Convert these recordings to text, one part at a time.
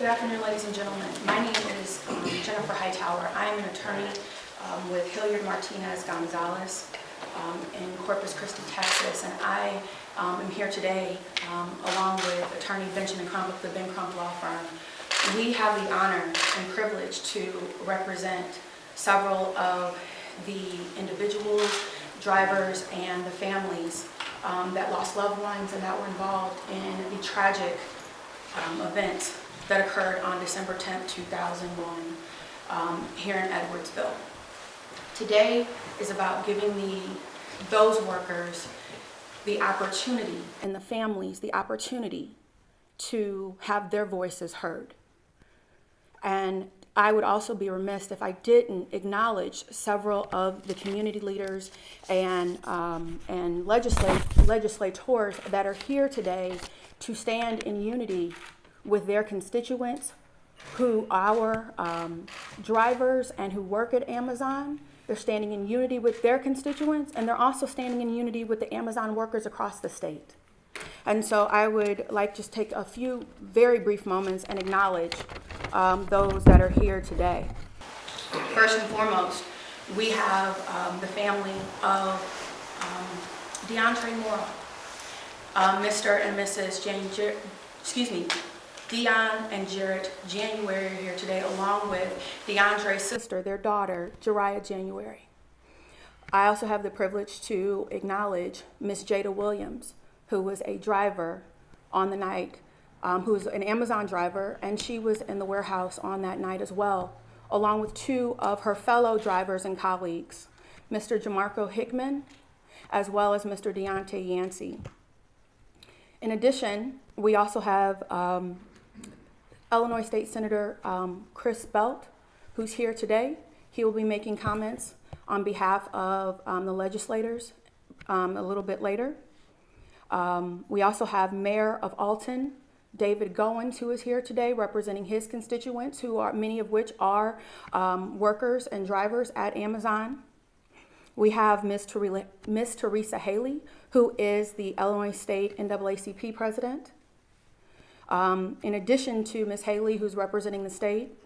Good afternoon, ladies and gentlemen. My name is Jennifer Hightower. I am an attorney with Hilliard Martinez Gonzalez in Corpus Christi, Texas, and I am here today along with attorney Benjamin Crump of the Ben Crump Law Firm. We have the honor and privilege to represent several of the individuals, drivers, and the families that lost loved ones and that were involved in the tragic events that occurred on December 10th, 2001 here in Edwardsville. Today is about giving those workers the opportunity and the families the opportunity to have their voices heard. And I would also be remiss if I didn't acknowledge several of the community leaders and legislators that are here today to stand in unity with their constituents, who our drivers and who work at Amazon. They're standing in unity with their constituents, and they're also standing in unity with the Amazon workers across the state. And so I would like to just take a few very brief moments and acknowledge those that are here today. First and foremost, we have the family of DeAndre Morrow, Mr. and Mrs. Dion and Jarrett January are here today, along with DeAndre's sister, their daughter, Jariah January. I also have the privilege to acknowledge Miss Jada Williams, who was a driver on the night, who was an Amazon driver, and she was in the warehouse on that night as well, along with two of her fellow drivers and colleagues, Mr. Jamarco Hickman, as well as Mr. Deontay Yancey. In addition, we also have Illinois State Senator Chris Belt, who's here today. He will be making comments on behalf of the legislators a little bit later. We also have Mayor of Alton, David Goins, who is here today representing his constituents, who are many of which are workers and drivers at Amazon. We have Miss Teresa Haley, who is the Illinois State NAACP president. In addition to Ms. Haley, who's representing the state,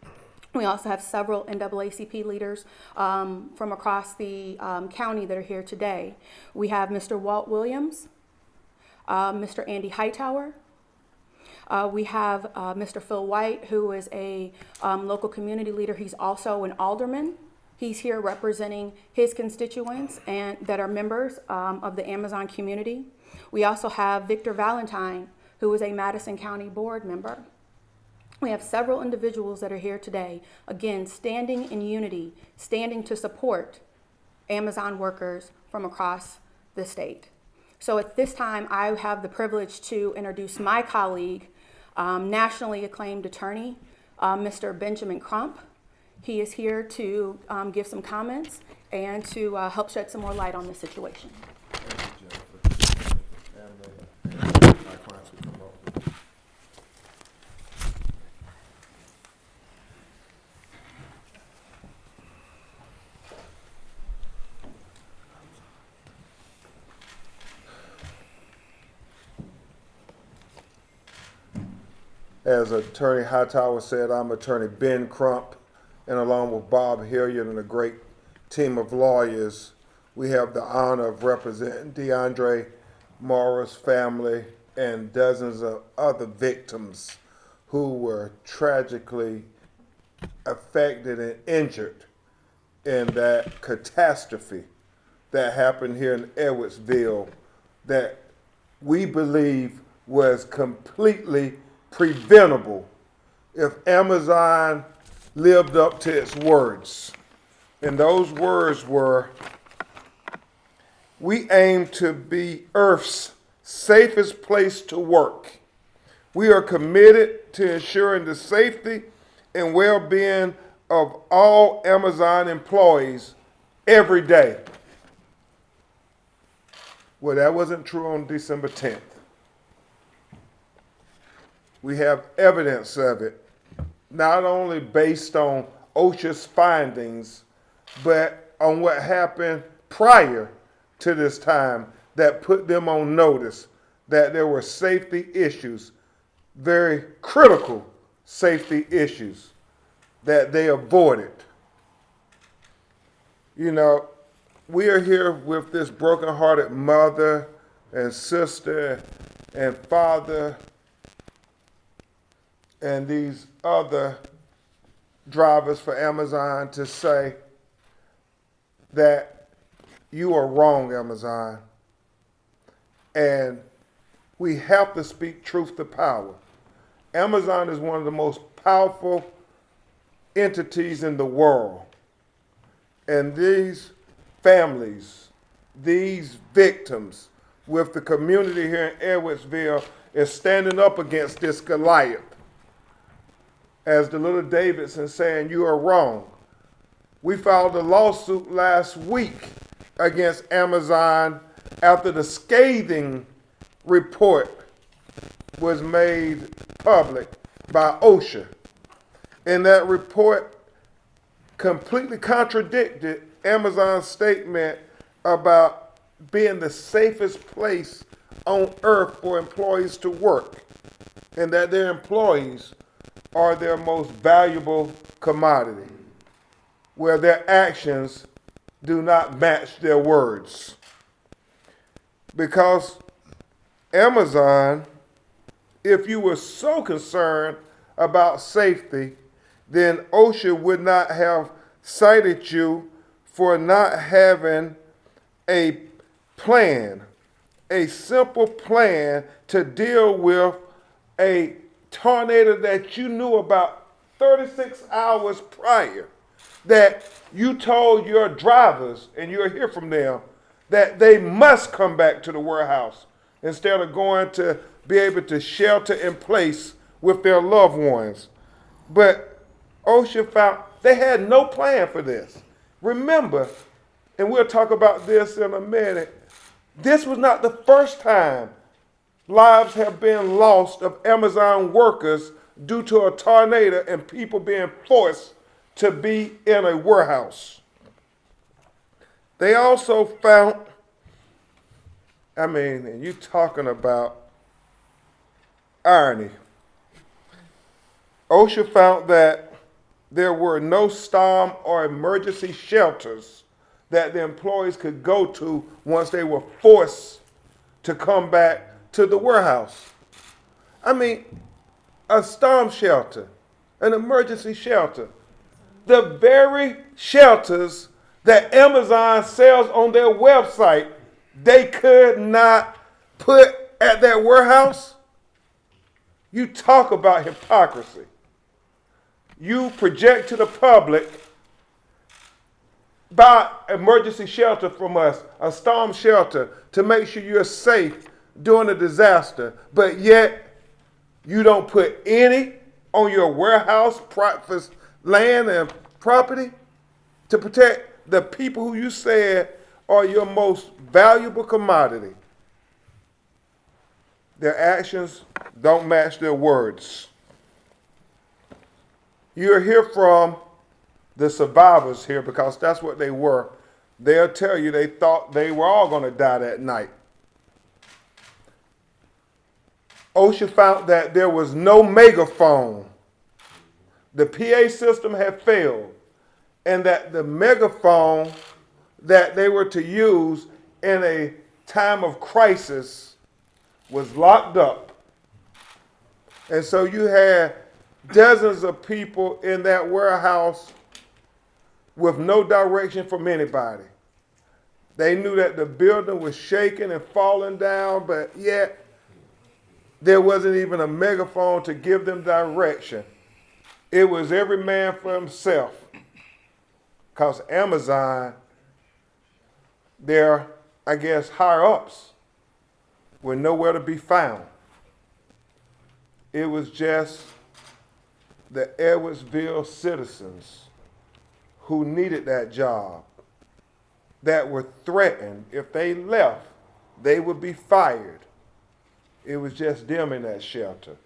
we also have several NAACP leaders from across the county that are here today. We have Mr. Walt Williams, Mr. Andy Hightower. We have Mr. Phil White, who is a local community leader. He's also an alderman. He's here representing his constituents and that are members of the Amazon community. We also have Victor Valentine, who is a Madison County board member. We have several individuals that are here today, again, standing in unity, standing to support Amazon workers from across the state. So at this time, I have the privilege to introduce my colleague, nationally acclaimed attorney, Mr. Benjamin Crump. He is here to give some comments and to help shed some more light on the situation. As Attorney Hightower said, I'm Attorney Ben Crump, and along with Bob Hilliard and a great team of lawyers, we have the honor of representing DeAndre Morrow's family and dozens of other victims who were tragically affected and injured in that catastrophe that happened here in Edwardsville that we believe was completely preventable if Amazon lived up to its words. And those words were, we aim to be Earth's safest place to work. We are committed to ensuring the safety and well-being of all Amazon employees every day. Well, that wasn't true on December 10th. We have evidence of it, not only based on OSHA's findings, but on what happened prior to this time that put them on notice that there were safety issues, very critical safety issues that they avoided. You know, we are here with this broken-hearted mother and sister and father and these other drivers for Amazon to say that you are wrong, Amazon. And we have to speak truth to power. Amazon is one of the most powerful entities in the world. And these families, these victims with the community here in Edwardsville is standing up against this Goliath. As the little Davidson saying, you are wrong. We filed a lawsuit last week against Amazon after the scathing report was made public by OSHA. And that report completely contradicted Amazon's statement about being the safest place on earth for employees to work, and that their employees are their most valuable commodity, where their actions do not match their words. Because Amazon, if you were so concerned about safety, then OSHA would not have cited you for not having a plan, a simple plan to deal with a tornado that you knew about 36 hours prior, that you told your drivers, and you'll hear from them, that they must come back to the warehouse instead of going to be able to shelter in place with their loved ones. But OSHA found they had no plan for this. Remember, and we'll talk about this in a minute, this was not the first time lives have been lost of Amazon workers due to a tornado and people being forced to be in a warehouse. They also found, and you talking about irony. OSHA found that there were no storm or emergency shelters that the employees could go to once they were forced to come back to the warehouse. A storm shelter, an emergency shelter, the very shelters that Amazon sells on their website, they could not put at their warehouse. You talk about hypocrisy. You project to the public, buy emergency shelter from us, a storm shelter, to make sure you're safe during a disaster, but yet you don't put any on your warehouse, land and property to protect the people who you said are your most valuable commodity. Their actions don't match their words. You'll hear from the survivors here because that's what they were. They'll tell you they thought they were all going to die that night. OSHA found that there was no megaphone. The PA system had failed, and that the megaphone that they were to use in a time of crisis was locked up. And so you had dozens of people in that warehouse with no direction from anybody. They knew that the building was shaking and falling down, but yet there wasn't even a megaphone to give them direction. It was every man for himself. Because Amazon, their, higher ups were nowhere to be found. It was just the Edwardsville citizens who needed that job, that were threatened if they left, they would be fired. It was just them in that shelter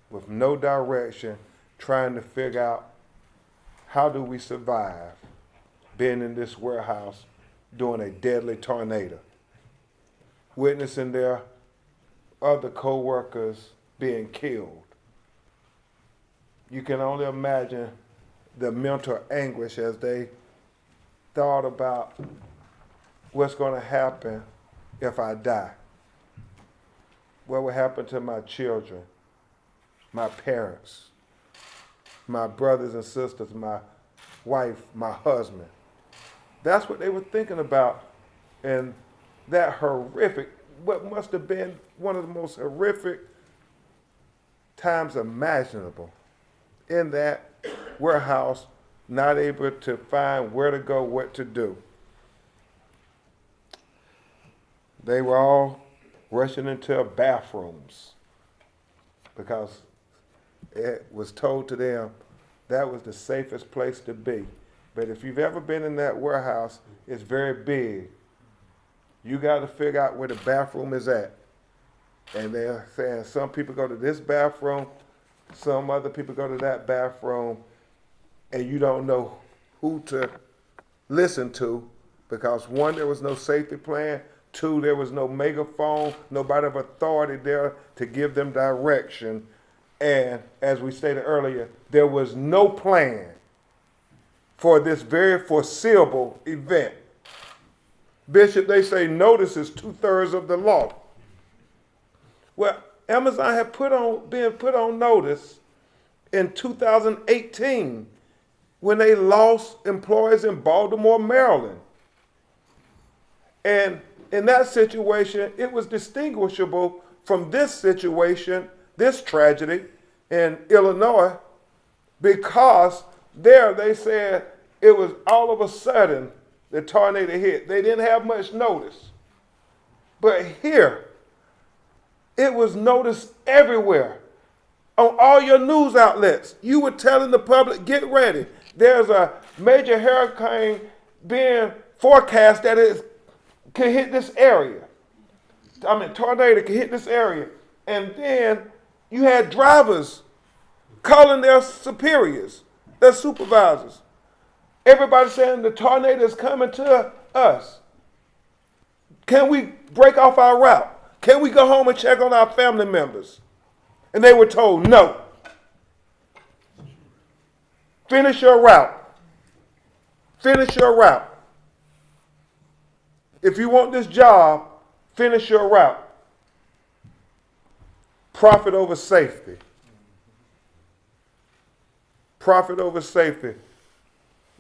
with no direction, trying to figure out how do we survive being in this warehouse during a deadly tornado, witnessing their other co-workers being killed. you can only imagine the mental anguish as they thought about what's going to happen if I die. What will happen to my children, my parents, my brothers and sisters, my wife, my husband? That's what they were thinking about. And that horrific, what must have been one of the most horrific times imaginable, in that warehouse, not able to find where to go, what to do. They were all rushing into bathrooms because it was told to them that was the safest place to be. But if you've ever been in that warehouse, it's very big. You got to figure out where the bathroom is at. And they're saying some people go to this bathroom, some other people go to that bathroom, and you don't know who to listen to because, one, there was no safety plan. Two, there was no megaphone, nobody of authority there to give them direction. And as we stated earlier, there was no plan for this very foreseeable event. Bishop, they say notice is 2/3 of the law. Well, Amazon had been put on notice in 2018 when they lost employees in Baltimore, Maryland. And in that situation, it was distinguishable from this situation, this tragedy in Illinois, because there they said it was all of a sudden the tornado hit. They didn't have much notice. But here, it was noticed everywhere. On all your news outlets, you were telling the public, get ready. There's a major hurricane being forecast that it could hit this area. Tornado could hit this area. And then you had drivers calling their superiors, their supervisors. Everybody saying the tornado is coming to us. Can we break off our route? Can we go home and check on our family members? And they were told, no. Finish your route. Finish your route. If you want this job, finish your route. Profit over safety. Profit over safety.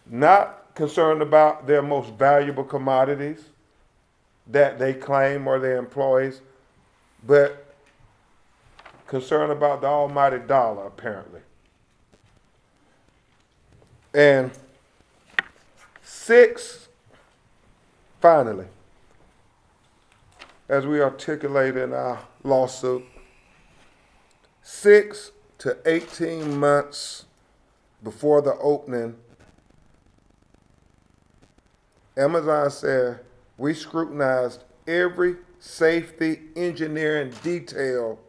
Not concerned about their most valuable commodities that they claim or their employees, but concerned about the almighty dollar, apparently. And 6, finally, as we articulate in our lawsuit, 6 to 18 months before the opening, Amazon said, we scrutinized every safety engineering detail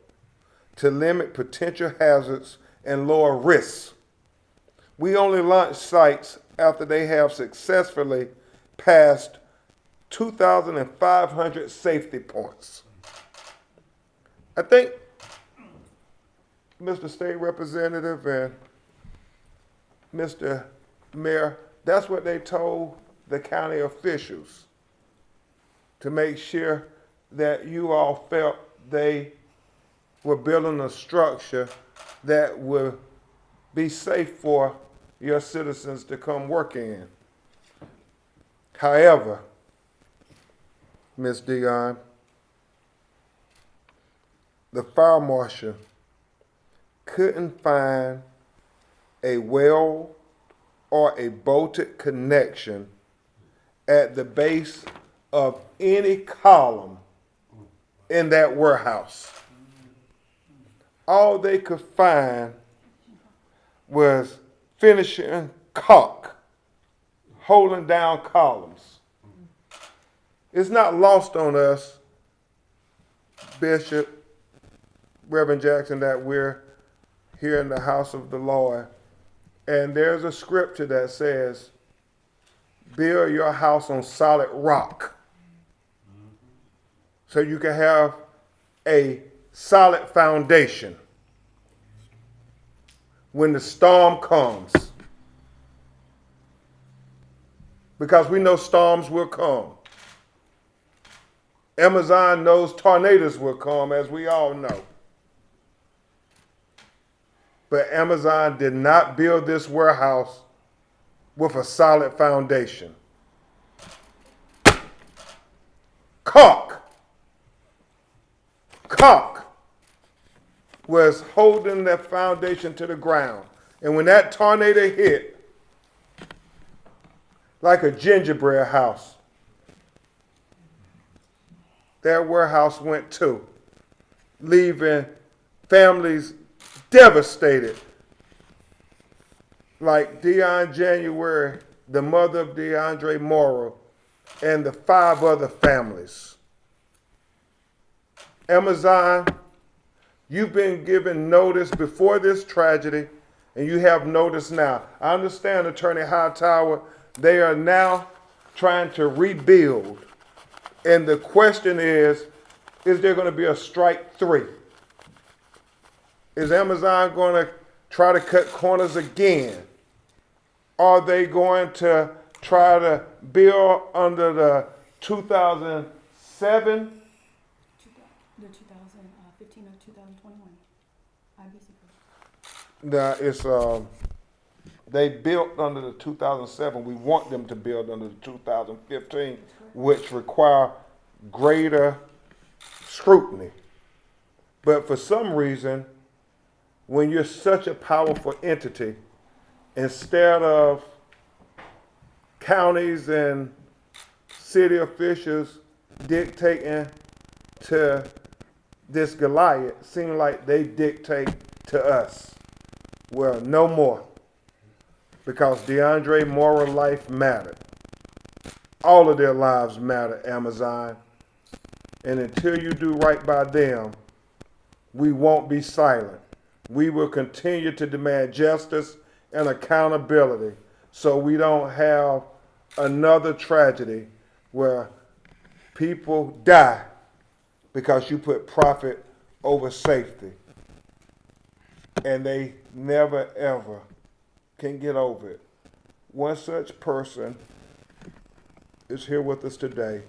to limit potential hazards and lower risks. We only launch sites after they have successfully passed 2,500 safety points. I think, Mr. State Representative and Mr. Mayor, that's what they told the county officials, to make sure that you all felt they were building a structure that would be safe for your citizens to come work in. However, Ms. Dion, the fire marshal couldn't find a weld or a bolted connection at the base of any column in that warehouse. All they could find was finishing caulk, holding down columns. It's not lost on us, Bishop, Reverend Jackson, that we're here in the house of the Lord. And there's a scripture that says, build your house on solid rock. So you can have a solid foundation. when the storm comes. Because we know storms will come. Amazon knows tornadoes will come, as we all know. But Amazon did not build this warehouse with a solid foundation. Caulk was holding that foundation to the ground. And when that tornado hit, like a gingerbread house, that warehouse went too, leaving families devastated. Like Dion January, the mother of DeAndre Morrow, and the 5 other families. Amazon, you've been given notice before this tragedy, and you have notice now. I understand, Attorney Hightower, they are now trying to rebuild. And the question is there going to be a strike 3? Is Amazon going to try to cut corners again? Are they going to try to build under the 2007? The 2015 or 2021 IBC No, they built under the 2007. We want them to build under the 2015, which require greater scrutiny. But for some reason, when you're such a powerful entity, instead of counties and city officials dictating to this Goliath, seem like they dictate to us. Well, no more. Because DeAndre Morrow life mattered. All of their lives matter, Amazon. And until you do right by them, we won't be silent. We will continue to demand justice and accountability so we don't have another tragedy where people die because you put profit over safety. And they never, ever can get over it. One such person is here with us today,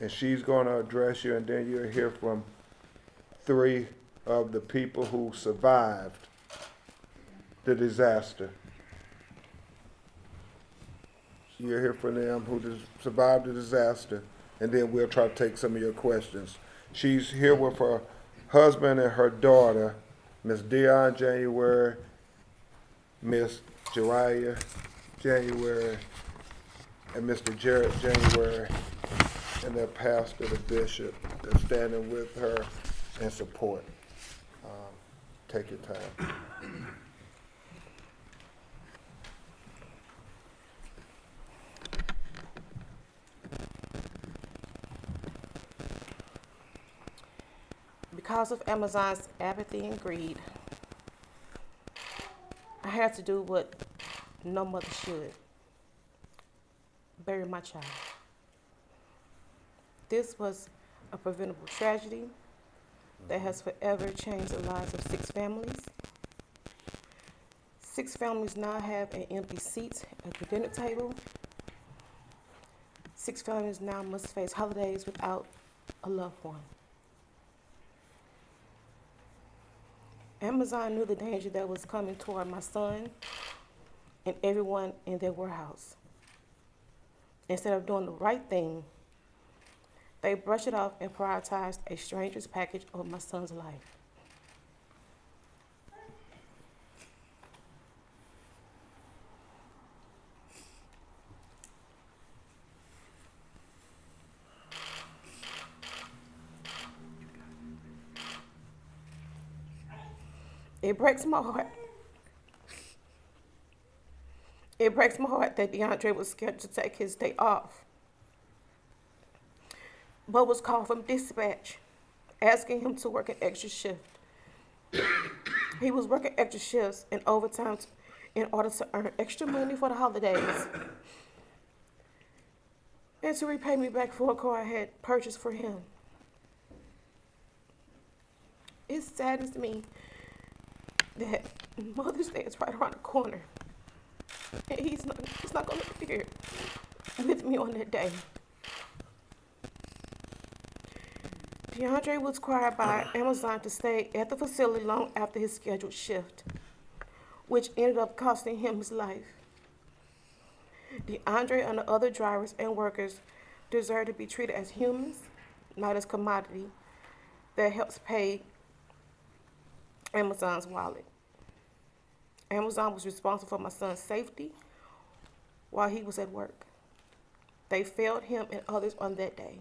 and she's going to address you, and then you'll hear from 3 of the people who survived the disaster. You'll hear from them who survived the disaster, and then we'll try to take some of your questions. She's here with her husband and her daughter, Miss Dion January, Miss Jariah January, and Mr. Jared January, and their pastor, the bishop, that's standing with her in support. Take your time. Because of Amazon's apathy and greed, I had to do what no mother should: bury my child. This was a preventable tragedy that has forever changed the lives of 6 families. 6 families now have an empty seat at the dinner table. 6 families now must face holidays without a loved one. Amazon knew the danger that was coming toward my son and everyone in their warehouse. Instead of doing the right thing, they brushed it off and prioritized a stranger's package over my son's life. It breaks my heart. It breaks my heart that DeAndre was scared to take his day off, but was called from dispatch, asking him to work an extra shift. He was working extra shifts and overtime in order to earn extra money for the holidays and to repay me back for a car I had purchased for him. It saddens me that Mother's Day is right around the corner. And he's not going to be here with me on that day. DeAndre was required by Amazon to stay at the facility long after his scheduled shift, which ended up costing him his life. DeAndre and the other drivers and workers deserve to be treated as humans, not as commodity that helps pay Amazon's wallet. Amazon was responsible for my son's safety while he was at work. They failed him and others on that day.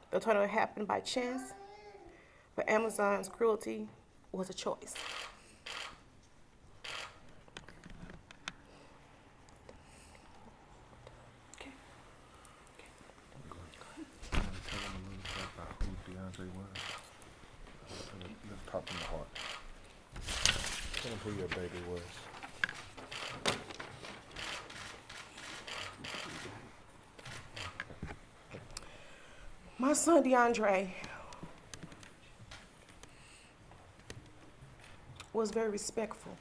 The tornado happened by chance, but Amazon's cruelty was a choice. Tell them a little bit about who DeAndre was. Let's talk from the heart. Tell them who your baby was. My son DeAndre was very respectful.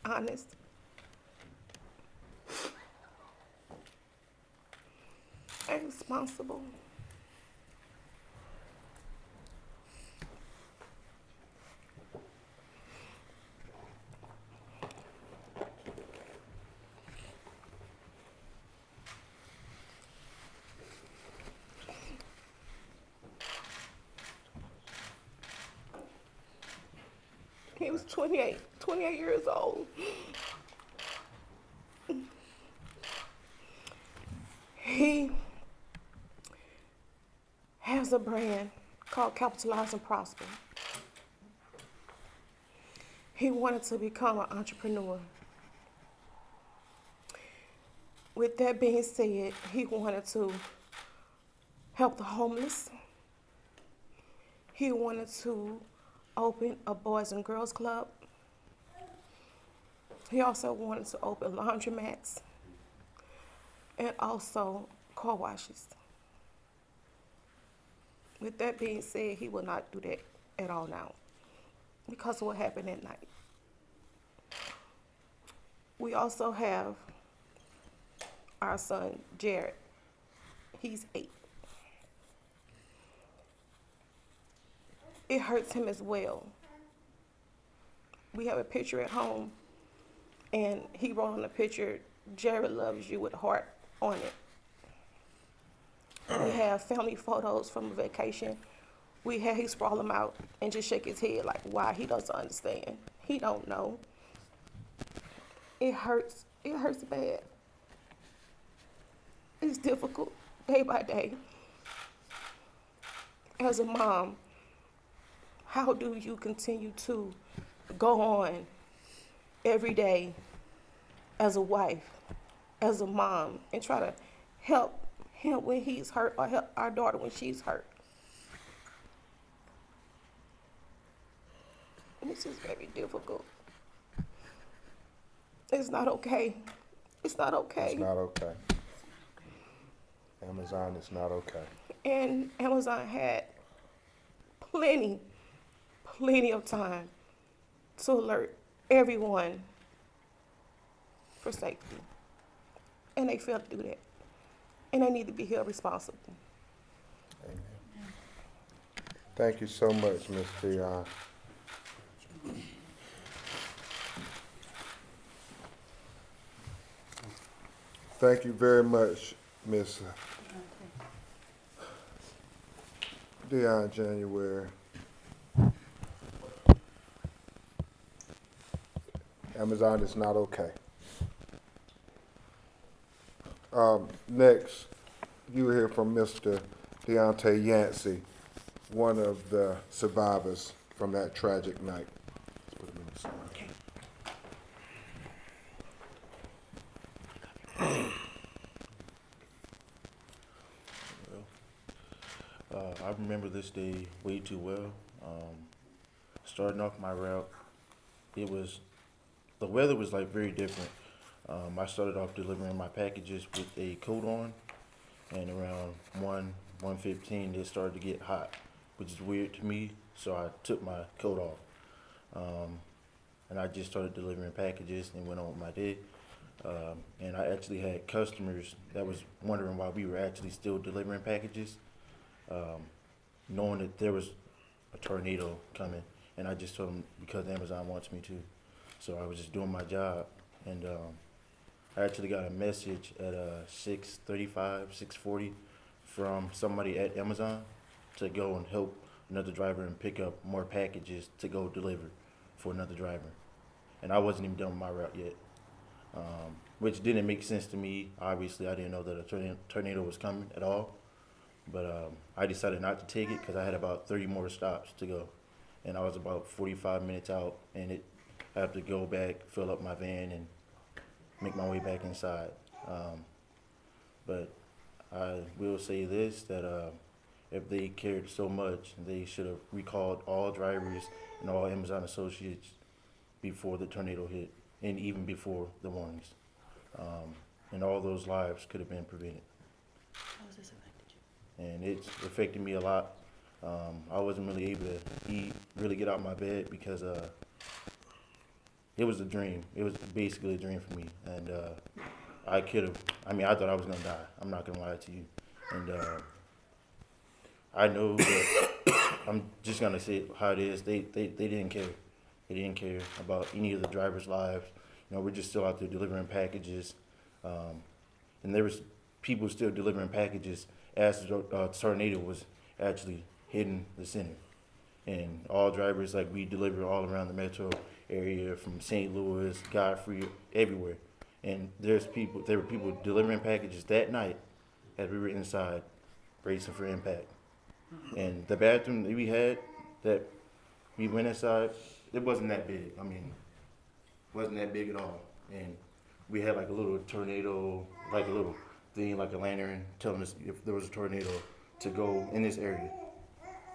Honest. And responsible. He was 28 years old. He has a brand called Capitalize and Prosper. He wanted to become an entrepreneur. With that being said, he wanted to help the homeless. He wanted to open a Boys and Girls Club. He also wanted to open laundromats and also car washes. With that being said, he will not do that at all now because of what happened that night. We also have our son, Jared. He's 8. It hurts him as well. We have a picture at home, and he wrote on the picture, "Jared loves you," with heart on it. We have family photos from a vacation. He sprawl them out and just shake his head like, why? He doesn't understand. He don't know. It hurts bad. It's difficult day by day. As a mom, how do you continue to go on every day as a wife, as a mom, and try to help him when he's hurt or help our daughter when she's hurt? This is very difficult. It's not okay. It's not okay. It's not okay. Amazon is not okay. And Amazon had plenty of time to alert everyone for safety. And they failed to do that. And they need to be held responsible. Amen. Thank you so much, Ms. Dion. Thank you very much, Ms. Dion January. Amazon is not okay. Next, you hear from Mr. Deontay Yancey, one of the survivors from that tragic night. Let's put him in the slide. I remember this day way too well. Starting off my route, the weather was like very different. I started off delivering my packages with a coat on, and around 1:15 it started to get hot. which is weird to me. So I took my coat off, and I just started delivering packages and went on with my day. And I actually had customers that was wondering why we were actually still delivering packages, knowing that there was a tornado coming. And I just told them because Amazon wants me to. So I was just doing my job. And I actually got a message at 6:35, 6:40 from somebody at Amazon to go and help another driver and pick up more packages to go deliver for another driver. And I wasn't even done with my route yet, which didn't make sense to me. Obviously, I didn't know that a tornado was coming at all. But I decided not to take it because I had about 30 more stops to go. And I was about 45 minutes out, and I have to go back, fill up my van, and make my way back inside. But I will say this, that if they cared so much, they should have recalled all drivers and all Amazon associates before the tornado hit, and even before the warnings. And all those lives could have been prevented. How has this affected you? And it's affected me a lot. I wasn't really able to eat, really get out of my bed because it was a dream. It was basically a dream for me. And I thought I was going to die. I'm not going to lie to you. And I know that I'm just going to say how it is. They didn't care. They didn't care about any of the drivers' lives. We're just still out there delivering packages. And there was people still delivering packages as the tornado was actually hitting the center. And all drivers, like, we deliver all around the metro area, from St. Louis, Godfrey, everywhere. And there were people delivering packages that night as we were inside, bracing for impact. And the bathroom that we had, that we went inside, it wasn't that big. Wasn't that big at all. And we had like a little tornado, like a little thing, like a lantern, telling us if there was a tornado to go in this area.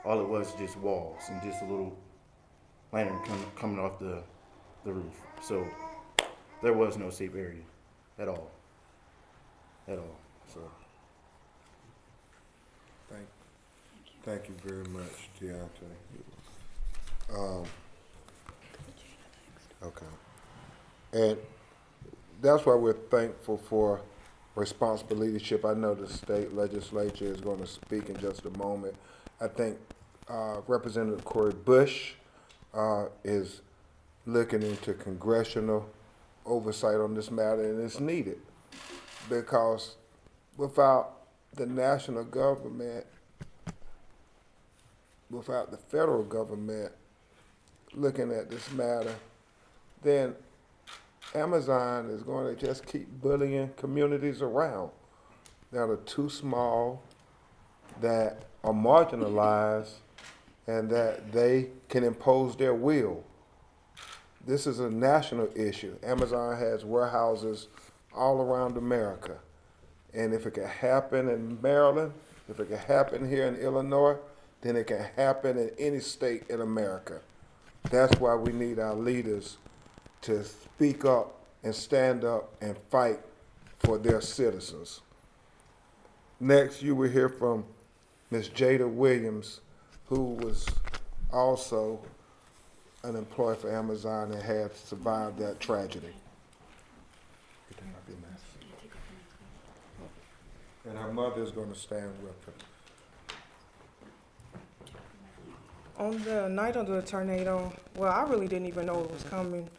All it was just walls and just a little lantern coming off the roof. So there was no safe area at all. So Thank you very much, Deontay. Okay. And that's why we're thankful for responsible leadership. I know the state legislature is going to speak in just a moment. I think Representative Corey Bush is looking into congressional oversight on this matter, and it's needed because without the national government, without the federal government looking at this matter, then Amazon is going to just keep bullying communities around that are too small, that are marginalized, and that they can impose their will. This is a national issue. Amazon has warehouses all around America. And if it can happen in Maryland, if it can happen here in Illinois, then it can happen in any state in America. That's why we need our leaders to speak up and stand up and fight for their citizens. Next, you will hear from Ms. Jada Williams, who was also an employee for Amazon and had survived that tragedy. And her mother is going to stand with her. On the night of the tornado, well, I really didn't even know it was coming.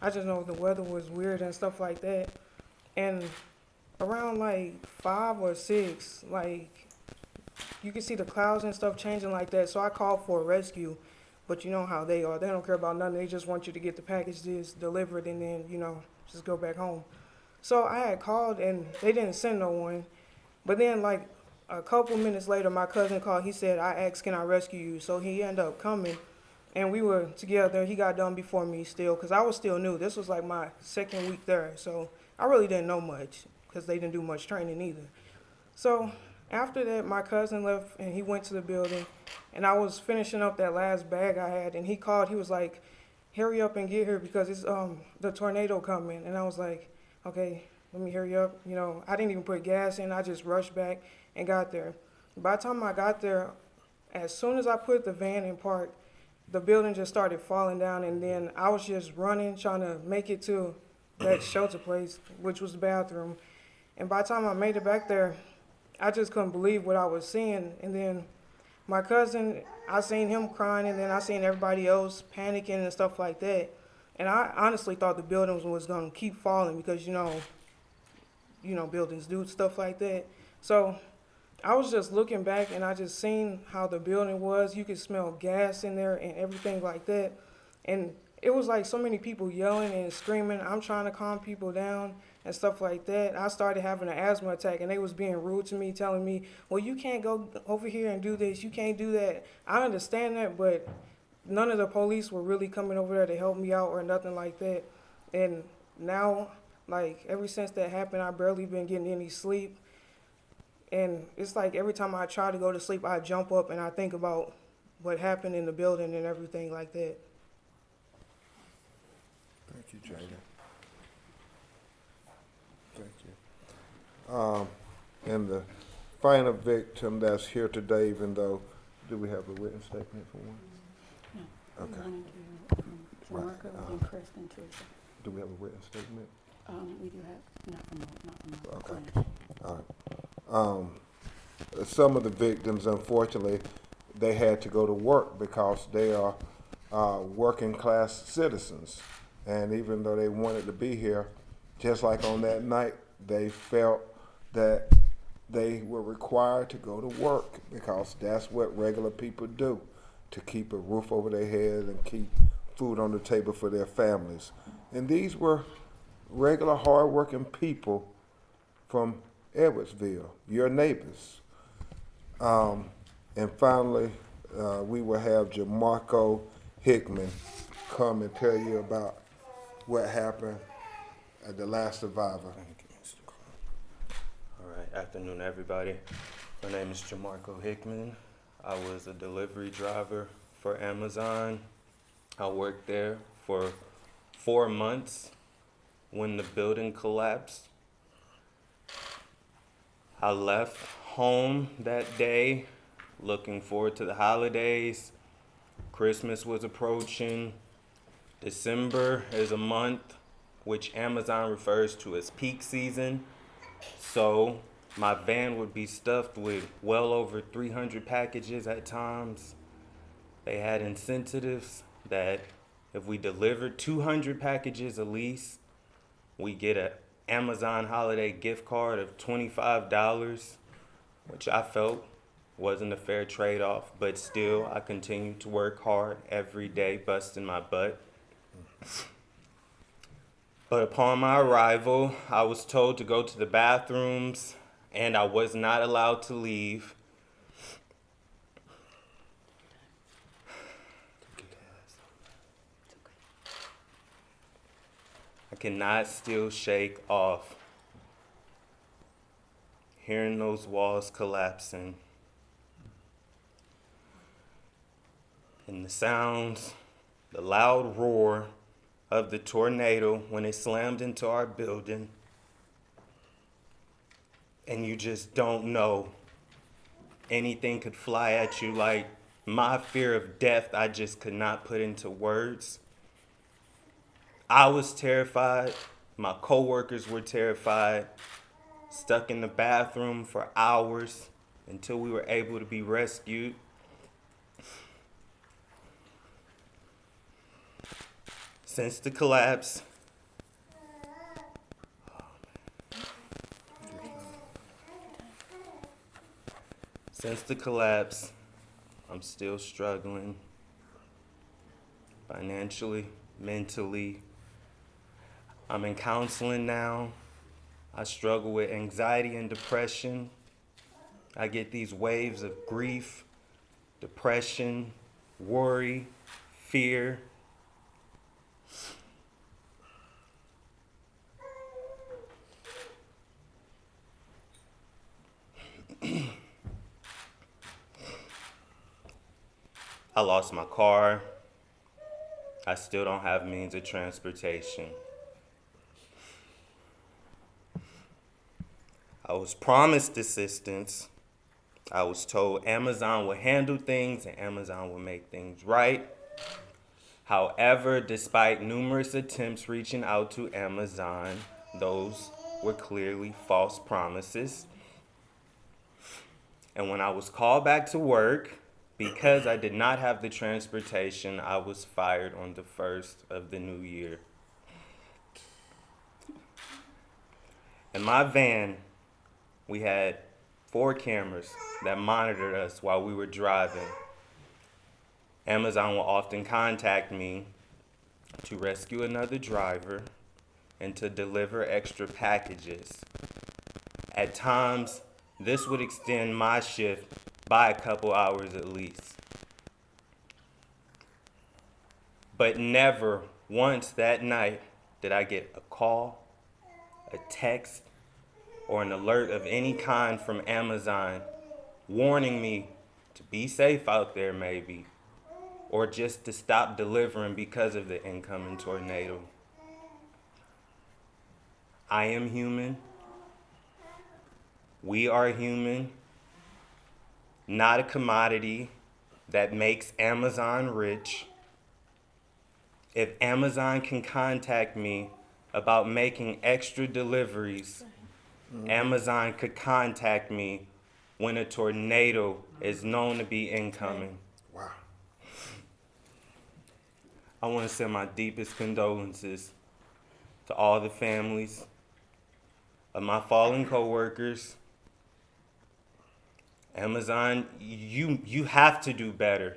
I just know the weather was weird and stuff like that. And around like 5 or 6, like, you can see the clouds and stuff changing like that. So I called for a rescue, but you know how they are. They don't care about nothing. They just want you to get the packages delivered and then, just go back home. So I had called and they didn't send no one. But then like a couple minutes later, my cousin called. He said, I asked, can I rescue you? So he ended up coming and we were together. He got done before me still because I was still new. This was like my second week there. So I really didn't know much because they didn't do much training either. So after that, my cousin left and he went to the building and I was finishing up that last bag I had and he called. He was like, hurry up and get here because it's the tornado coming. And I was like, okay, let me hurry up. I didn't even put gas in. I just rushed back and got there. By the time I got there, as soon as I put the van in park, the building just started falling down, and then I was just running, trying to make it to that shelter place, which was the bathroom. And by the time I made it back there, I just couldn't believe what I was seeing. And then my cousin, I seen him crying, and then I seen everybody else panicking and stuff like that. And I honestly thought the building was gonna keep falling because buildings do stuff like that. So I was just looking back, and I just seen how the building was. You could smell gas in there and everything like that. And it was like so many people yelling and screaming. I'm trying to calm people down and stuff like that. I started having an asthma attack, and they was being rude to me, telling me, well, you can't go over here and do this. You can't do that. I understand that, but none of the police were really coming over there to help me out or nothing like that. And now, like, ever since that happened, I barely been getting any sleep. And it's like every time I try to go to sleep, I jump up and I think about what happened in the building and everything like that. Thank you, Jada. Thank you. And the final victim that's here today, even though, do we have a written statement for one? No. Okay. We wanted to, Right. Jamarco and Chris and Teresa. Do we have a written statement? We do have, not from the Okay. client. All right. Some of the victims, unfortunately, they had to go to work because they are working class citizens. And even though they wanted to be here, just like on that night, they felt that they were required to go to work because that's what regular people do, to keep a roof over their head and keep food on the table for their families. And these were regular, hardworking people from Edwardsville, your neighbors. And finally, we will have Jamarco Hickman come and tell you about what happened at the last survivor. All right, afternoon, everybody. My name is Jamarco Hickman. I was a delivery driver for Amazon. I worked there for 4 months when the building collapsed. I left home that day looking forward to the holidays. Christmas was approaching. December is a month which Amazon refers to as peak season. So my van would be stuffed with well over 300 packages at times. They had incentives that if we delivered 200 packages at least, we get an Amazon holiday gift card of $25, which I felt wasn't a fair trade-off, but still I continued to work hard every day, busting my butt. But upon my arrival, I was told to go to the bathrooms, and I was not allowed to leave. I cannot still shake off hearing those walls collapsing and the sounds, the loud roar of the tornado when it slammed into our building. And you just don't know. Anything could fly at you. Like, my fear of death, I just could not put into words. I was terrified. My coworkers were terrified. Stuck in the bathroom for hours until we were able to be rescued. Since the collapse, I'm still struggling financially, mentally. I'm in counseling now. I struggle with anxiety and depression. I get these waves of grief, depression, worry, fear. I lost my car. I still don't have means of transportation. I was promised assistance, I was told Amazon would handle things and Amazon would make things right. However, despite numerous attempts reaching out to Amazon, those were clearly false promises. And when I was called back to work, because I did not have the transportation, I was fired on the 1st of the new year. In my van, we had 4 cameras that monitored us while we were driving. Amazon will often contact me to rescue another driver and to deliver extra packages. At times, this would extend my shift by a couple hours at least. But never once that night did I get a call, a text, or an alert of any kind from Amazon warning me to be safe out there maybe, or just to stop delivering because of the incoming tornado. I am human. We are human. Not a commodity that makes Amazon rich. If Amazon can contact me about making extra deliveries, Amazon could contact me when a tornado is known to be incoming. Wow. I want to send my deepest condolences to all the families of my fallen coworkers. Amazon, you have to do better,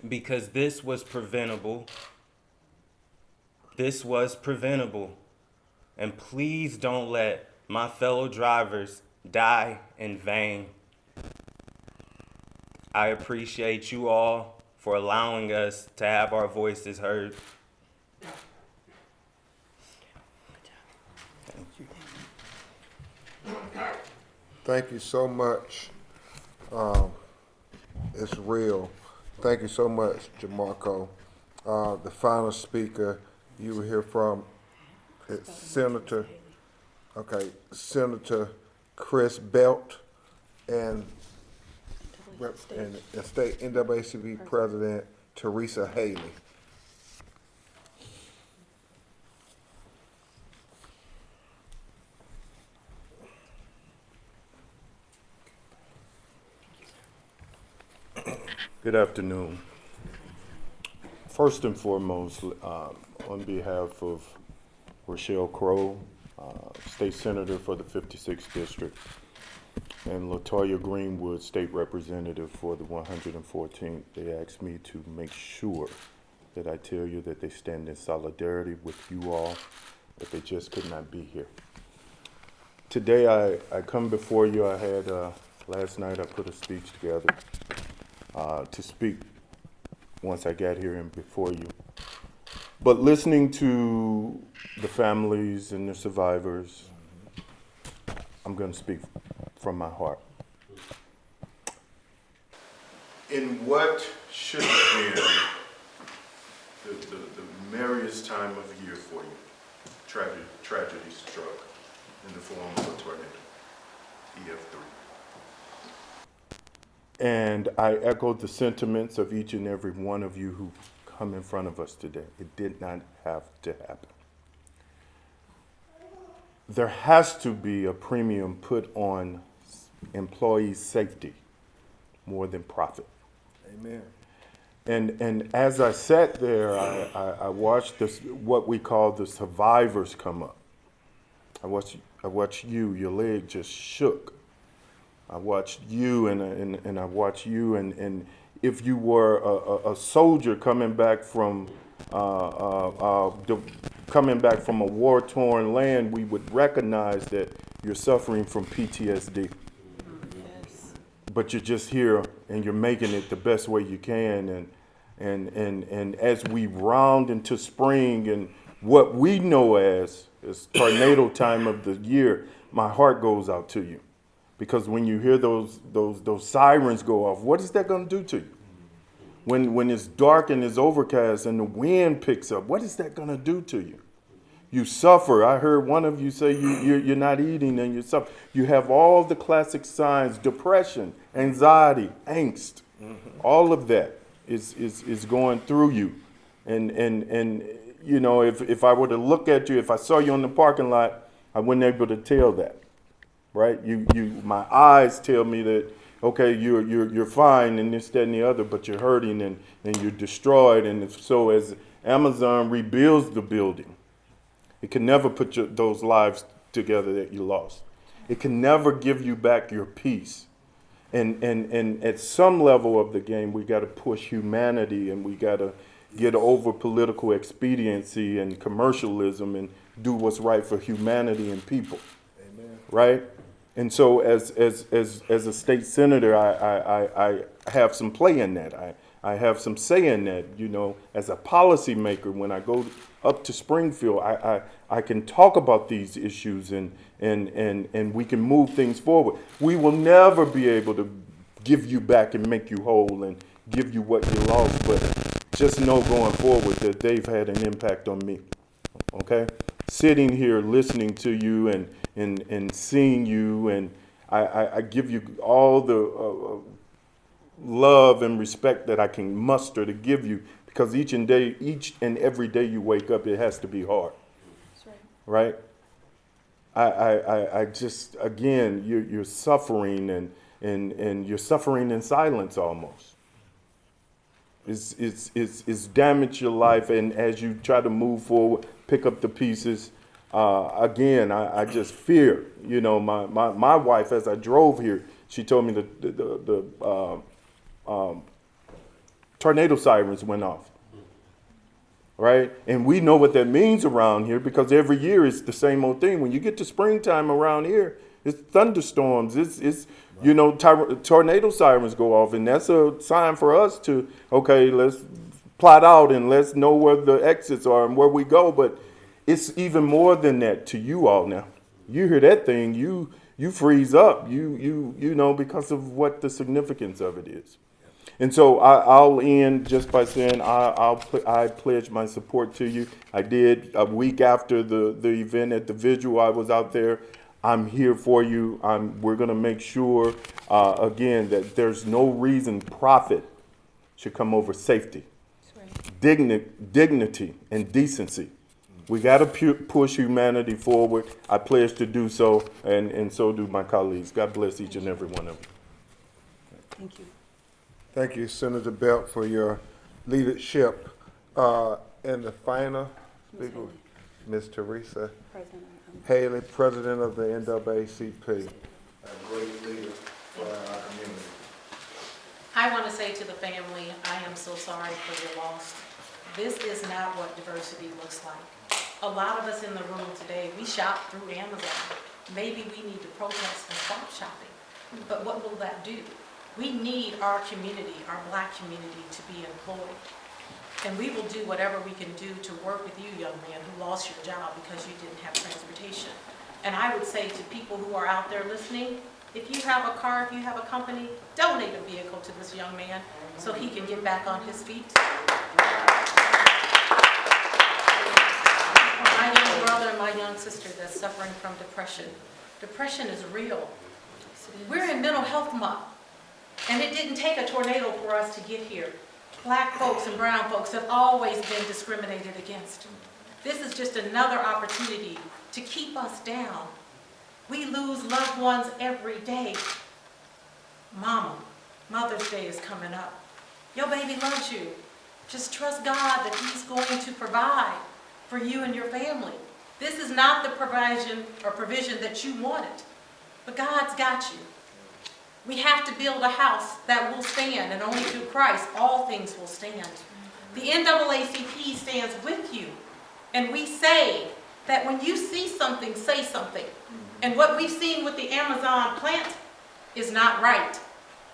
because this was preventable. This was preventable. And please don't let my fellow drivers die in vain. I appreciate you all for allowing us to have our voices heard. Thank you. Thank you so much. It's real. Thank you so much, Jamarco. The final speaker you will hear from is Senator Chris Belt and State NAACP President Teresa Haley. Good afternoon. First and foremost, on behalf of Rochelle Crow, State Senator for the 56th District, and LaToya Greenwood, State Representative for the 114th, they asked me to make sure that I tell you that they stand in solidarity with you all, but they just could not be here. Today I come before you. I had, last night I put a speech together to speak once I got here and before you. But listening to the families and the survivors, I'm going to speak from my heart. In what should have been the merriest time of year for you, tragedy struck in the form of a tornado, EF3. And I echoed the sentiments of each and every one of you who come in front of us today. It did not have to happen. There has to be a premium put on employee safety more than profit. Amen. And as I sat there, I watched this, what we call the survivors come up. I watched you, your leg just shook. I watched you and I watched you, and if you were a soldier coming back from a war-torn land, we would recognize that you're suffering from PTSD. Yes. But you're just here and you're making it the best way you can, and as we round into spring and what we know as tornado time of the year, my heart goes out to you. Because when you hear those sirens go off, what is that going to do to you? When it's dark and it's overcast and the wind picks up, what is that going to do to you? You suffer. I heard one of you say you're not eating and you suffer. You have all the classic signs: depression, anxiety, angst. All of that is going through you. And you know, if I were to look at you, if I saw you in the parking lot, I wouldn't be able to tell that, right? My eyes tell me that, okay, you're fine and this, that, and the other, but you're hurting and you're destroyed. And so as Amazon rebuilds the building, it can never put those lives together that you lost. It can never give you back your peace. And at some level of the game, we got to push humanity, and we got to get over political expediency and commercialism and do what's right for humanity and people. Amen. Right? And so as a state senator, I have some play in that. I have some say in that, you know, as a policymaker. When I go up to Springfield, I can talk about these issues and we can move things forward. We will never be able to give you back and make you whole and give you what you lost, but just know going forward that they've had an impact on me. Okay? Sitting here listening to you and seeing you, and I give you all the love and respect that I can muster to give you, because each and every day you wake up, it has to be hard. That's right. Right? I just, again, you're suffering and you're suffering in silence almost. It's damaged your life, and as you try to move forward, pick up the pieces, again, I just fear. You know, my wife, as I drove here, she told me the tornado sirens went off. Right? And we know what that means around here, because every year it's the same old thing. When you get to springtime around here, it's thunderstorms. It's you know, tornado sirens go off, and that's a sign for us to, okay, let's plot out and let's know where the exits are and where we go. But it's even more than that to you all now. You hear that thing, you freeze up, you know, because of what the significance of it is. And so I'll end just by saying I pledge my support to you. I did a week after the event at the Vigil. I was out there. I'm here for you. We're going to make sure, again, that there's no reason profit should come over safety, dignity, and decency. We got to push humanity forward. I pledge to do so, and so do my colleagues. God bless each and every one of them. Thank you. Thank you, Senator Belt, for your leadership. And the final speaker, Ms. Teresa Haley, President of the NAACP. A great leader for our community. I want to say to the family, I am so sorry for your loss. This is not what diversity looks like. A lot of us in the room today, we shop through Amazon. Maybe we need to protest and stop shopping. But what will that do? We need our community, our Black community, to be employed. And we will do whatever we can do to work with you, young man, who lost your job because you didn't have transportation. And I would say to people who are out there listening, if you have a car, if you have a company, donate a vehicle to this young man so he can get back on his feet. My young brother and my young sister that's suffering from depression. Depression is real. We're in Mental Health Month. And it didn't take a tornado for us to get here. Black folks and brown folks have always been discriminated against. This is just another opportunity to keep us down. We lose loved ones every day. Mama, Mother's Day is coming up. Your baby loves you. Just trust God that He's going to provide for you and your family. This is not the provision that you wanted, but God's got you. We have to build a house that will stand, and only through Christ all things will stand. The NAACP stands with you, and we say that when you see something, say something. And what we've seen with the Amazon plant is not right.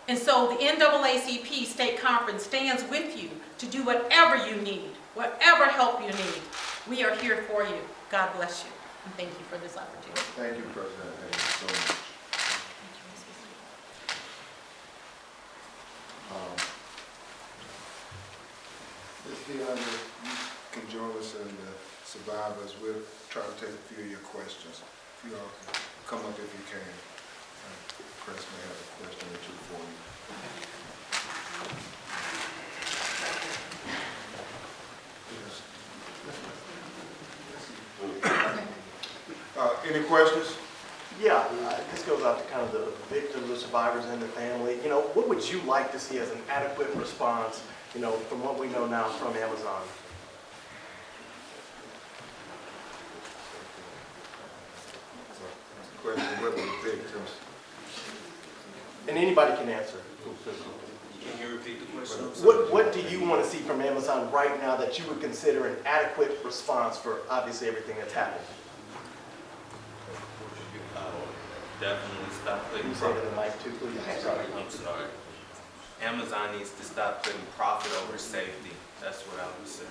And so the NAACP State Conference stands with you to do whatever you need, whatever help you need. We are here for you. God bless you, and thank you for this opportunity. Thank you, President Haley, so much. Ms. Dion, you can join us and the survivors, we'll try to take a few of your questions. If you all can come up if you can. Chris may have a question or two for you. Any questions? Yeah, this goes out to kind of the victims, the survivors, and the family. You know, what would you like to see as an adequate response, you know, from what we know now from Amazon? Question, what were the victims? And anybody can answer. Can you repeat the question? What do you want to see from Amazon right now that you would consider an adequate response for obviously everything that's happened? Definitely stop Can putting you say to the mic too, please? Sorry. I'm sorry. Amazon needs to stop putting profit over safety. That's what I would say.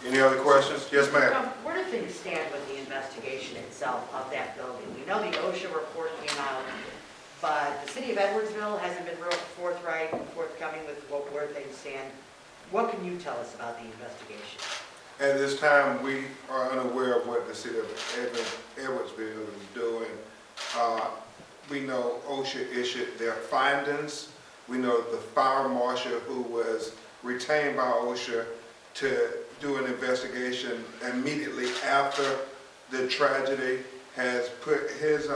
Any other questions? Yes, ma'am. Where do things stand with the investigation itself of that building? We know the OSHA report came out, but the city of Edwardsville hasn't been real forthright and forthcoming with where things stand. What can you tell us about the investigation? At this time, we are unaware of what the city of Edwardsville is doing. We know OSHA issued their findings. We know the fire marshal who was retained by OSHA to do an investigation immediately after the tragedy has put his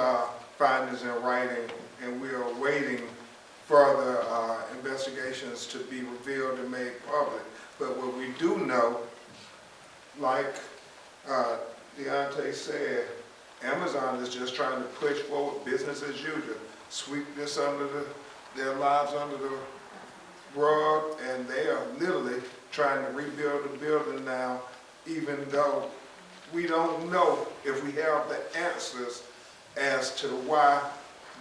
findings in writing, and we are awaiting further investigations to be revealed and made public. But what we do know, like Deontay said, Amazon is just trying to push forward business as usual, sweep this their lives under the rug, and they are literally trying to rebuild the building now, even though we don't know if we have the answers as to why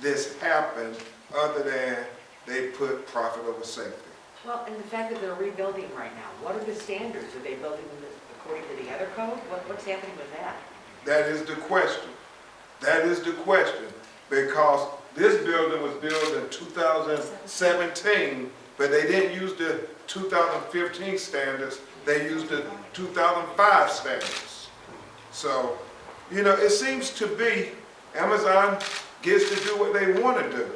this happened, other than they put profit over safety. Well, and the fact that they're rebuilding right now, what are the standards? Are they building according to the other code? What's happening with that? That is the question. That is the question, because this building was built in 2017, but they didn't use the 2015 standards, they used the 2005 standards. So, you know, it seems to be Amazon gets to do what they want to do.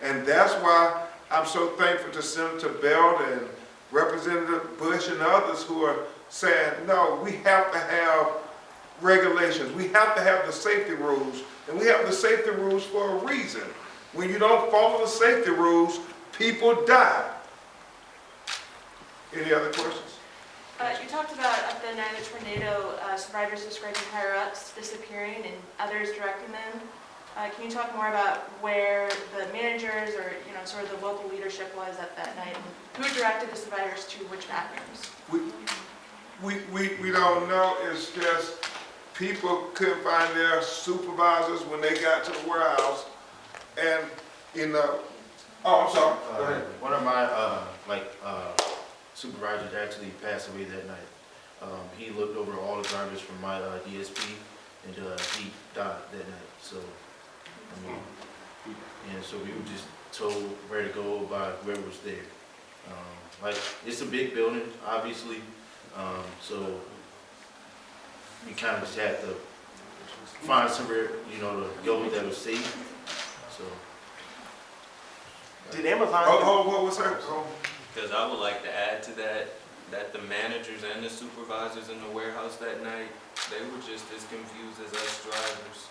And that's why I'm so thankful to Senator Belt and Representative Bush and others who are saying, no, we have to have regulations. We have to have the safety rules. And we have the safety rules for a reason. When you don't follow the safety rules, people die. Any other questions? You talked about at the night of the tornado, survivors describing higher-ups disappearing and others directing them. Can you talk more about where the managers or, you know, sort of the local leadership was at that night, and who directed the survivors to which bathrooms? We don't know. It's just people couldn't find their supervisors when they got to the warehouse, and you know. Oh, I'm sorry. Go ahead. One of my supervisors actually passed away that night. He looked over all the garbage from my DSP, and he died that night. So, I mean, and so we were just told where to go by whoever was there. Like, it's a big building, obviously, so we kind of just had to find somewhere, you know, to go that was safe. So. Did Amazon? What was that? Because I would like to add to that the managers and the supervisors in the warehouse that night, they were just as confused as us drivers.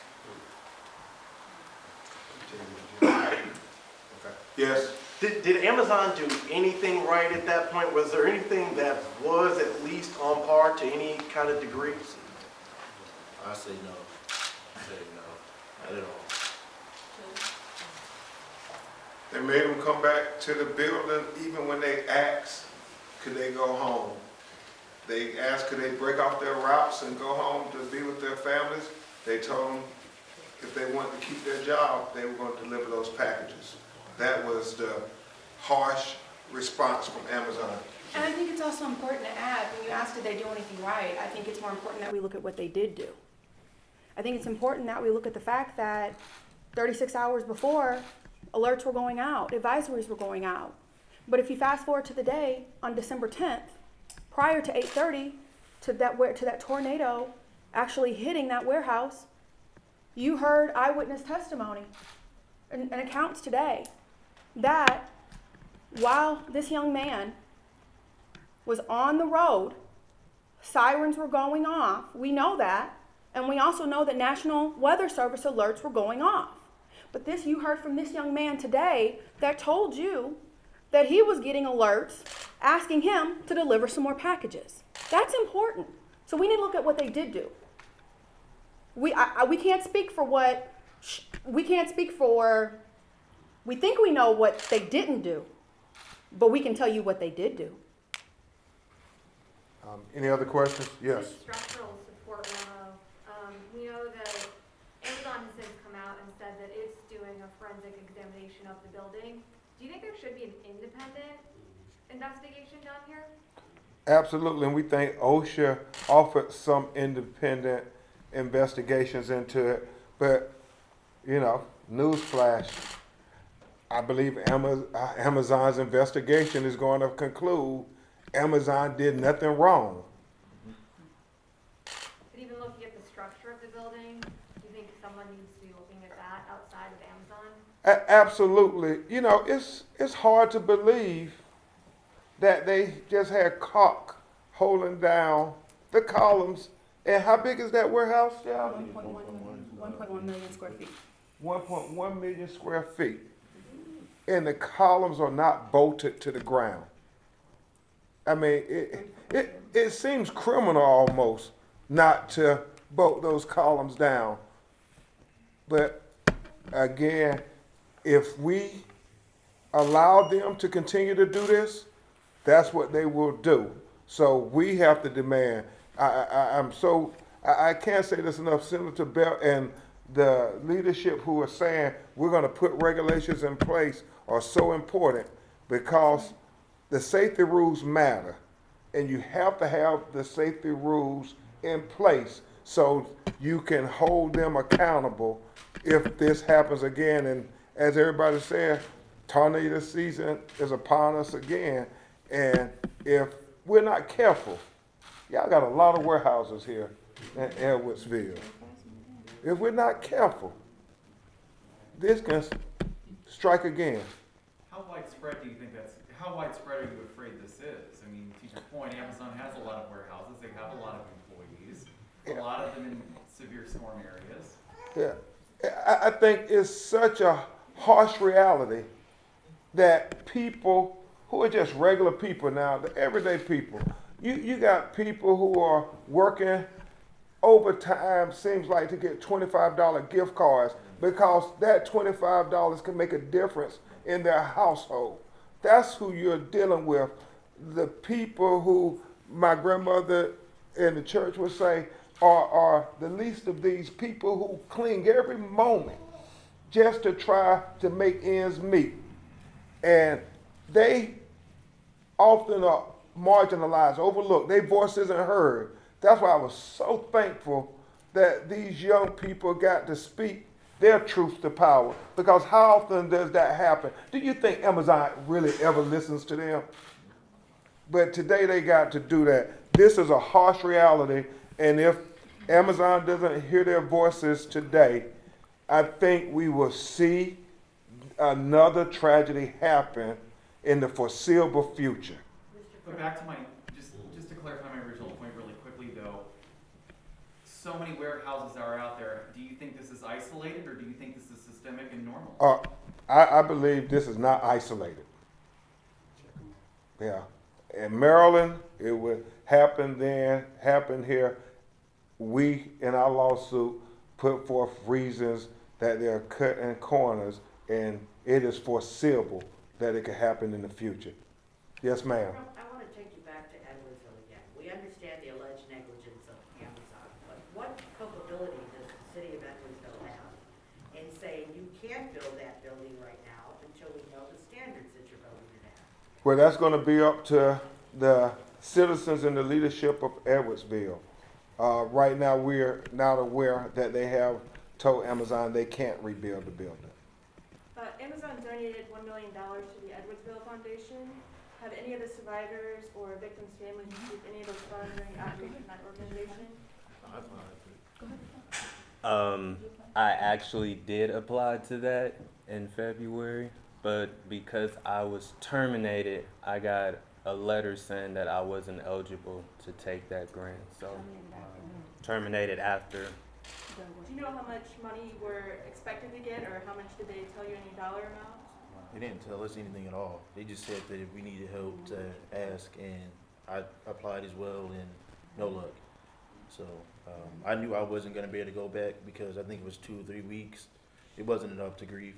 Okay. Yes. Did Amazon do anything right at that point? Was there anything that was at least on par to any kind of degree? I say no. Not at all. They made them come back to the building even when they asked, could they go home? They asked, could they break off their routes and go home to be with their families? They told them if they wanted to keep their job, they were going to deliver those packages. That was the harsh response from Amazon. And I think it's also important to add, when you ask did they do anything right, I think it's more important that we look at what they did do. I think it's important that we look at the fact that 36 hours before, alerts were going out, advisories were going out. But if you fast forward to the day, on December 10th, prior to 8:30 to that tornado actually hitting that warehouse, you heard eyewitness testimony and accounts today that while this young man was on the road, sirens were going off. We know that. And we also know that National Weather Service alerts were going off. But this, you heard from this young man today that told you that he was getting alerts asking him to deliver some more packages. That's important. So we need to look at what they did do. We can't speak for we think we know what they didn't do, but we can tell you what they did do. Any other questions? Yes. This structural support memo, we know that Amazon has since come out and said that it's doing a forensic examination of the building. Do you think there should be an independent investigation done here? Absolutely, and we think OSHA offered some independent investigations into it, but, you know, newsflash, I believe Amazon's investigation is going to conclude Amazon did nothing wrong. But even looking at the structure of the building, do you think someone needs to be looking at that outside of Amazon? Absolutely. You know, it's hard to believe that they just had caulk holding down the columns. And how big is that warehouse, y'all? 1.1 million square feet. 1.1 million square feet. And the columns are not bolted to the ground. I mean, it seems criminal almost not to bolt those columns down. But again, if we allow them to continue to do this, that's what they will do. So we have to demand. I can't say this enough. Senator Bell and the leadership who are saying we're going to put regulations in place are so important because the safety rules matter, and you have to have the safety rules in place so you can hold them accountable if this happens again. And as everybody said, tornado season is upon us again, and if we're not careful, y'all got a lot of warehouses here in Edwardsville. If we're not careful, this can strike again. How widespread are you afraid this is? I mean, to your point, Amazon has a lot of warehouses, they have a lot of employees, a lot of them in severe storm areas. Yeah, I think it's such a harsh reality that people who are just regular people now, the everyday people, you got people who are working overtime, seems like, to get $25 gift cards because that $25 can make a difference in their household. That's who you're dealing with. The people who my grandmother in the church would say are the least of these, people who cling every moment just to try to make ends meet. And they often are marginalized, overlooked. Their voice isn't heard. That's why I was so thankful that these young people got to speak their truth to power. Because how often does that happen? Do you think Amazon really ever listens to them? But today they got to do that. This is a harsh reality, and if Amazon doesn't hear their voices today, I think we will see another tragedy happen in the foreseeable future. But back to just to clarify my original point really quickly though, so many warehouses are out there. Do you think this is isolated, or do you think this is systemic and normal? I believe this is not isolated. Yeah. In Maryland, it would happen then, happen here. We, in our lawsuit, put forth reasons that they're cutting corners, and it is foreseeable that it could happen in the future. Yes, ma'am. I want to take you back to Edwardsville again. We understand the alleged negligence of Amazon, but what culpability does the city of Edwardsville have in saying you can't build that building right now until we know the standards that you're building it at? Well, that's going to be up to the citizens and the leadership of Edwardsville. Right now, we're not aware that they have told Amazon they can't rebuild the building. Amazon donated $1 million to the Edwardsville Foundation. have any of the survivors or victims' families received any of those funds or any outreach from that organization? I actually did apply to that in February, but because I was terminated, I got a letter saying that I wasn't eligible to take that grant. So terminated after. Do you know how much money you were expected to get, or how much did they tell you any dollar amount? They didn't tell us anything at all. They just said that if we needed help to ask, and I applied as well, and no luck. So I knew I wasn't going to be able to go back because I think it was 2 or 3 weeks. It wasn't enough to grieve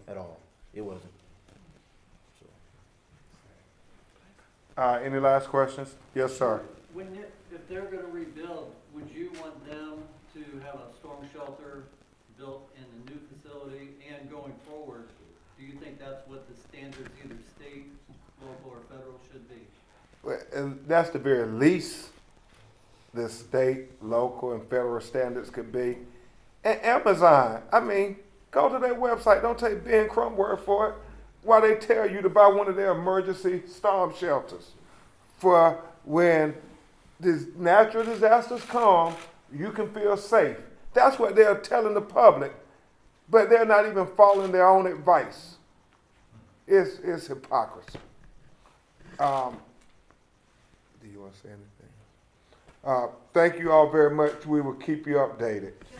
at all. It wasn't. So. Any last questions? Yes, sir. If they're gonna rebuild, would you want them to have a storm shelter built in the new facility? And going forward, do you think that's what the standards, either state, local, or federal, should be? Well, and that's the very least the state, local, and federal standards could be. And Amazon, I mean, go to their website. Don't take Ben Crump word for it. Why they tell you to buy one of their emergency storm shelters for when these natural disasters come, you can feel safe. That's what they're telling the public, but they're not even following their own advice. It's hypocrisy. Do you want to say anything? Thank you all very much. We will keep you updated.